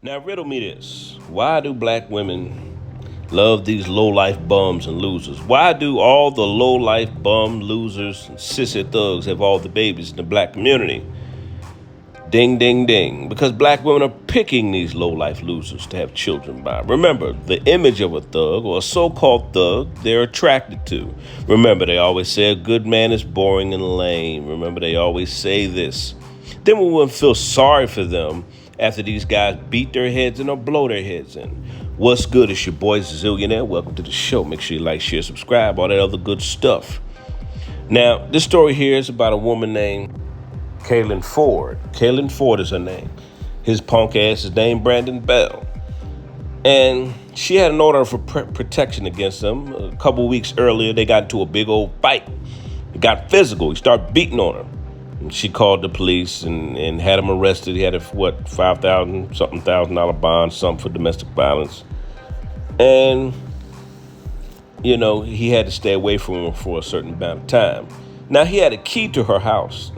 Now, riddle me this. Why do black women love these low-life bums and losers? Why do all the low-life bum losers and sissy thugs have all the babies in the black community? Ding, ding, ding. Because black women are picking these low-life losers to have children by. Remember, the image of a thug or a so-called thug they're attracted to. Remember, they always say a good man is boring and lame. Remember, they always say this. Then we wouldn't feel sorry for them after these guys beat their heads in or blow their heads in. What's good? It's your boy Zillionaire. Welcome to the show. Make sure you like, share, subscribe, all that other good stuff. Now, this story here is about a woman named KAYELYN Ford. KAYELYN Ford is her name. His punk ass is named Brandon Bell. And she had an order for protection against him. A couple weeks earlier, they got into a big old fight. It got physical. He started beating on her. And she called the police and had him arrested. He had a, $5,000 bond, something for domestic violence. And, you know, he had to stay away from her for a certain amount of time. Now, he had a key to her house.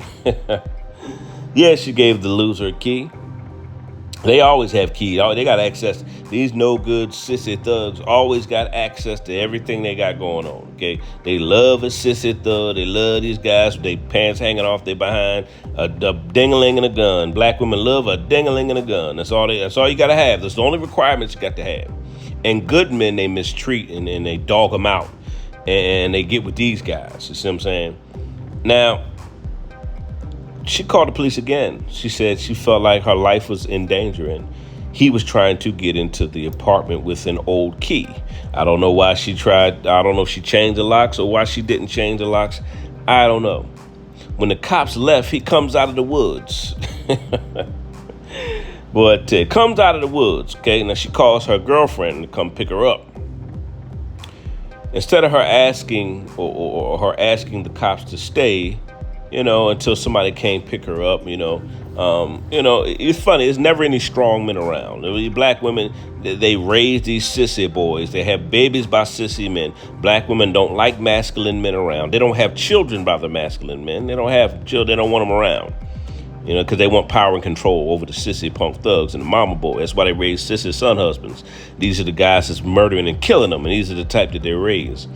Yeah, she gave the loser a key. They always have keys. They got access. These no good sissy thugs always got access to everything they got going on, okay? They love a sissy thug. They love these guys with their pants hanging off their behind, a ding-a-ling and a gun. Black women love a ding-a-ling and a gun. That's all you got to have. That's the only requirements you got to have. And good men they mistreat and they dog them out. And they get with these guys. You see what I'm saying? Now, she called the police again. She said she felt like her life was in danger and he was trying to get into the apartment with an old key. I don't know why she tried. I don't know if she changed the locks or why she didn't change the locks. I don't know. When the cops left, he comes out of the woods. But comes out of the woods, okay? Now she calls her girlfriend to come pick her up. Instead of her asking or her asking the cops to stay, until somebody came pick her up, it's funny. There's never any strong men around. Black women, they raise these sissy boys. They have babies by sissy men. Black women don't like masculine men around. They don't have children by the masculine men. They don't have children. They don't want them around, because they want power and control over the sissy punk thugs and the mama boy. That's why they raise sissy son husbands. These are the guys that's murdering and killing them, and these are the type that they raise.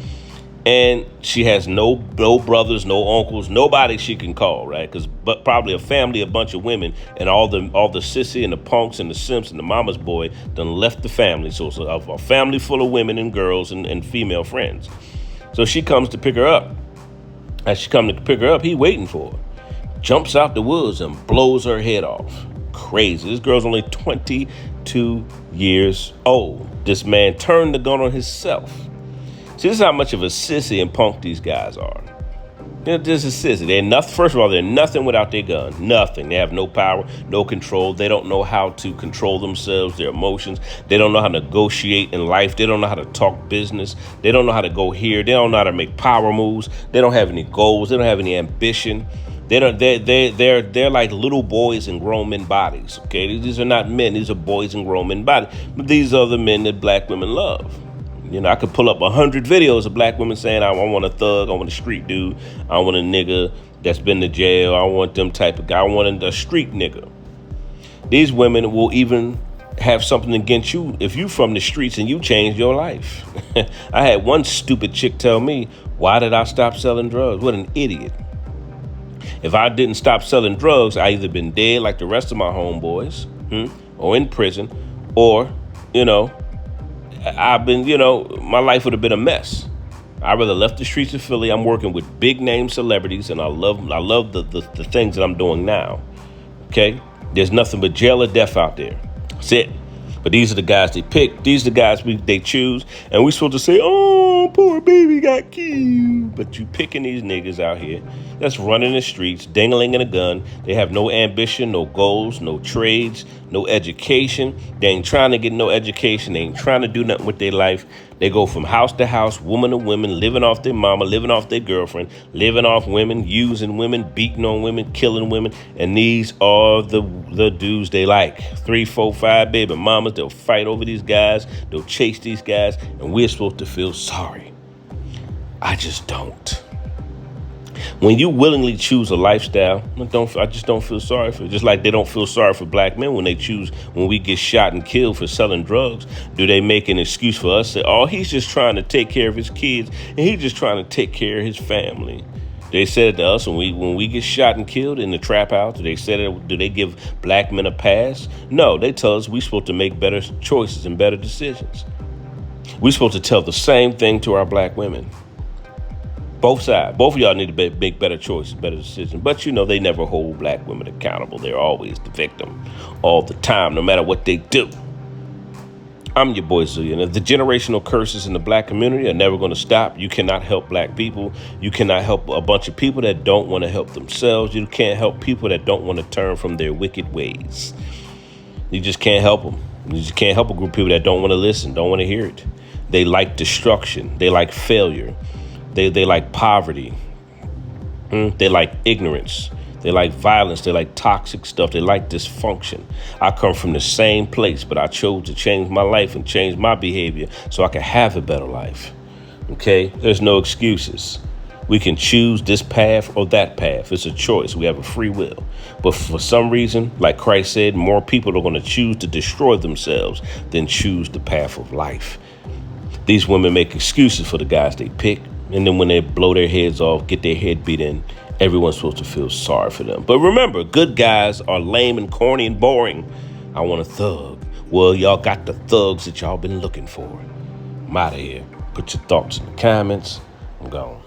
And she has no brothers, no uncles, nobody she can call, right? But probably a family, a bunch of women, and all the sissy and the punks and the simps and the mama's boy done left the family. So it's a family full of women and girls and female friends. So she comes to pick her up. As she comes to pick her up, he waiting for her. Jumps out the woods and blows her head off. Crazy. This girl's only 22 years old. This man turned the gun on himself. See, this is how much of a sissy and punk these guys are. This is sissy. They're nothing. First of all, they're nothing without their gun. Nothing. They have no power, no control. They don't know how to control themselves, their emotions. They don't know how to negotiate in life. They don't know how to talk business. They don't know how to go here. They don't know how to make power moves. They don't have any goals. They don't have any ambition. They're like little boys in grown men bodies. Okay, these are not men. These are boys in grown men bodies. But these are the men that black women love. I could pull up 100 videos of black women saying, I want a thug, I want a street dude, I want a nigga that's been to jail, I want them type of guy, I want a street nigga. These women will even have something against you if you from the streets and you changed your life. I had one stupid chick tell me, why did I stop selling drugs? What an idiot. If I didn't stop selling drugs, I either been dead like the rest of my homeboys, or in prison, or, I've been, my life would have been a mess. I rather left the streets of Philly. I'm working with big name celebrities, and I love the things that I'm doing now. Okay, there's nothing but jail or death out there. That's it. But these are the guys they pick. These are the guys they choose, and we're supposed to say, "Oh, poor baby got killed." But you picking these niggas out here that's running the streets, dingling in a gun. They have no ambition, no goals, no trades, no education. They ain't trying to get no education. They ain't trying to do nothing with their life. They go from house to house, woman to woman, living off their mama, living off their girlfriend, living off women, using women, beating on women, killing women. And these are the dudes they like. 3, 4, 5 baby mamas. They'll fight over these guys. They'll chase these guys. And we're supposed to feel sorry. I just don't. When you willingly choose a lifestyle, I just don't feel sorry for it. Just like they don't feel sorry for black men when we get shot and killed for selling drugs. Do they make an excuse for us? Say, oh, he's just trying to take care of his kids and he's just trying to take care of his family. They said it to us when we get shot and killed in the trap house. Do they give black men a pass? No, they tell us we're supposed to make better choices and better decisions. We're supposed to tell the same thing to our black women. Both sides. Both of y'all need to make better choices, better decisions. But they never hold black women accountable. They're always the victim all the time, no matter what they do. I'm your boy Zillion. The generational curses in the black community are never going to stop. You cannot help black people. You cannot help a bunch of people that don't want to help themselves. You can't help people that don't want to turn from their wicked ways. You just can't help them. You just can't help a group of people that don't want to listen, don't want to hear it. They like destruction. They like failure. They like poverty. They like ignorance. They like violence. They like toxic stuff. They like dysfunction. I come from the same place, but I chose to change my life and change my behavior so I can have a better life. Okay? There's no excuses. We can choose this path or that path. It's a choice. We have a free will. But for some reason, like Christ said, more people are going to choose to destroy themselves than choose the path of life. These women make excuses for the guys they pick. And then when they blow their heads off, get their head beat in, everyone's supposed to feel sorry for them. But remember, good guys are lame and corny and boring. I want a thug. Well, y'all got the thugs that y'all been looking for. I'm out of here. Put your thoughts in the comments. I'm gone.